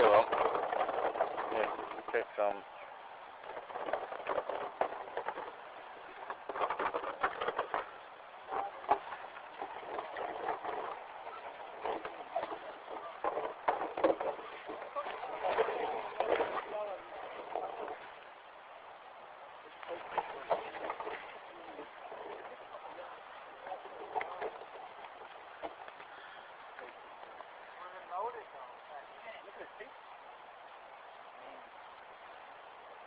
Okay, well. Yeah, take some.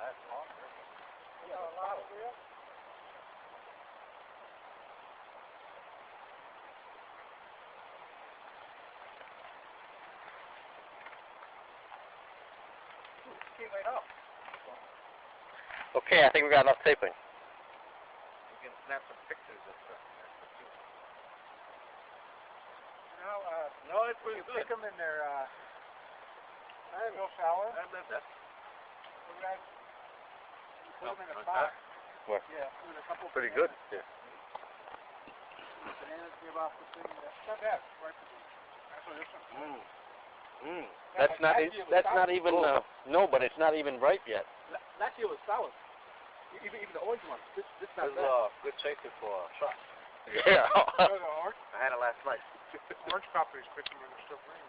That's longer. You got a lot of real? Came right up. Okay, I think we got enough taping. You can snap some pictures of stuff. No, it's pretty good. Pick them in their, I have no shower. I love that. Put them in a pot. What? Yeah, with a couple. Pretty good. Yeah. Bananas give off the thing. That's not bad. Right. Actually, this one's That's not. That's not even. No, but it's not even ripe yet. Last year was sour. Even the orange one. This not This is bad. good chaser for a truck. Yeah. I had it last night. Orange properties pick them when they're still green.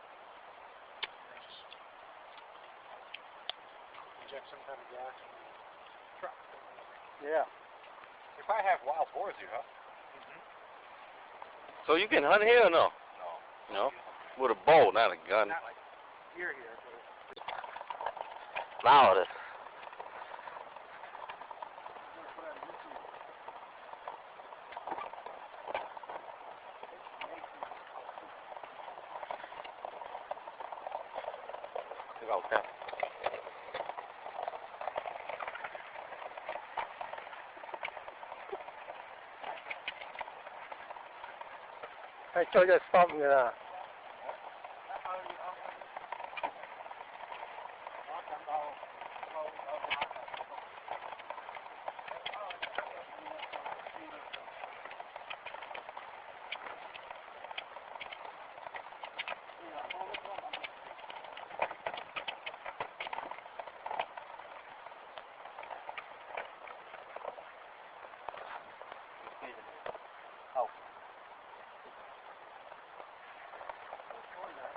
Inject some kind of gas in the truck. Yeah. If I have wild boars here, huh? So you can hunt here or no? No. No? With a bow, not a gun. Not like here, but Loud. Okay. I told you something.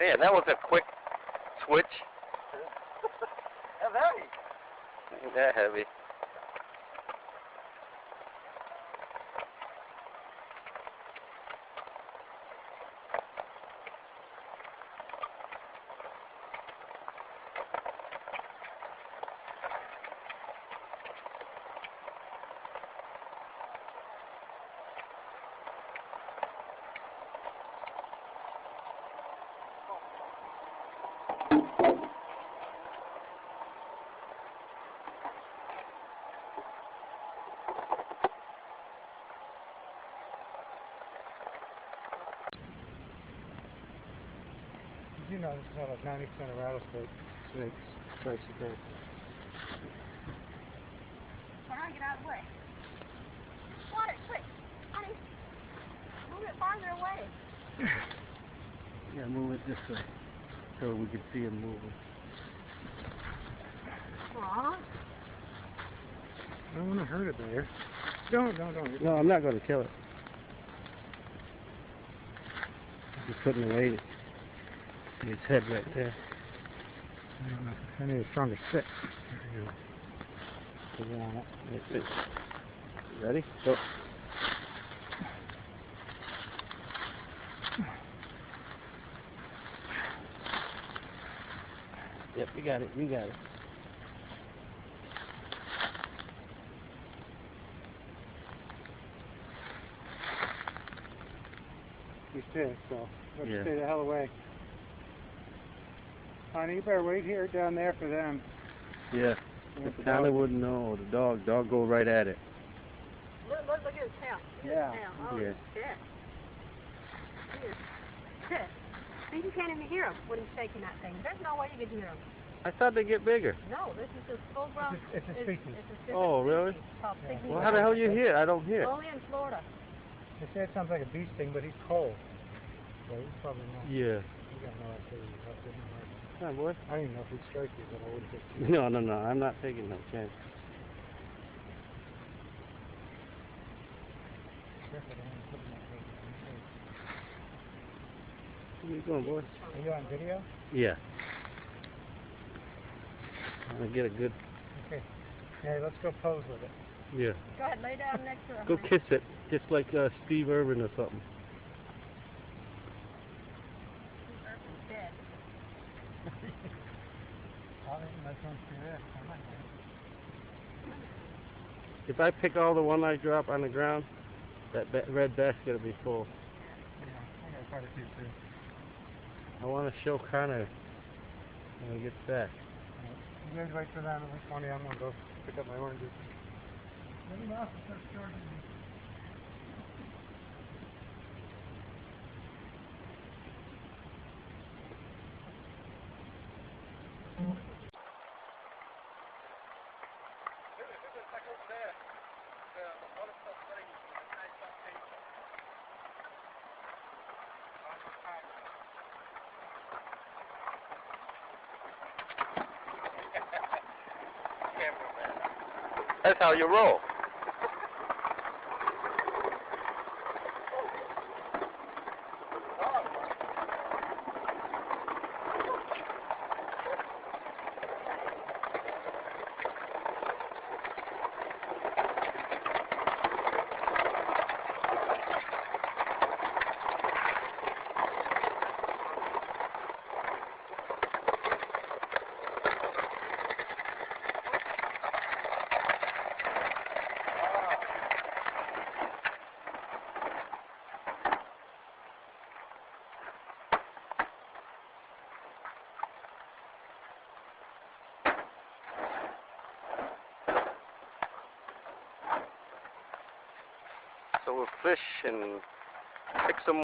Yeah, that was a quick switch. That's heavy. Ain't that heavy. You know, this is how like 90% of rattlesnakes strikes occur. Alright, get out of the way. Water, quick. Honey, move it farther away. Yeah, move it this way so we can see him moving. Aww. I don't want to hurt it there. Don't. No, I'm not going to kill it. I'm just putting away its head right there. I don't know. I need a stronger stick. There you go. Put it on it. That's it. Ready? Go. Yep, you got it. You stay, so let's stay the hell away. Honey, you better wait here down there for them. Yeah. The Tyler wouldn't know. The dog go right at it. Look at his tail. Yeah. Oh, Yeah. Shit. See, you can't even hear him when he's shaking that thing. There's no way you can hear him. I thought they get bigger. No, this is just full grown. It's a species. It's a different Oh, really? species called pygmy Well, how the hell you hear? I don't hear. Only in Florida. They say it sounds like a bee sting, but he's cold. So he's probably not. Yeah. You got no idea. Come on, boy. I didn't know if he'd strike you, but I wouldn't hit you. No, no, no. I'm not taking no chance. Careful, I ain't putting that thing in your face. Where you going, boy? Are you on video? Yeah. I'm gonna get a good. Okay. Hey, let's go pose with it. Yeah. Go ahead, lay down next to her. Go kiss it, just like Steve Irwin or something. Irvin's dead. I'll let my son see this. I might wait. If I pick all the one I drop on the ground, that red basket will be full. Yeah, I got quite a few too. I want to show Connor when he gets back. You guys wait for them. At least one of them will go pick up my oranges. Let me know if it starts charging me. That's how you roll. So we'll fish and pick some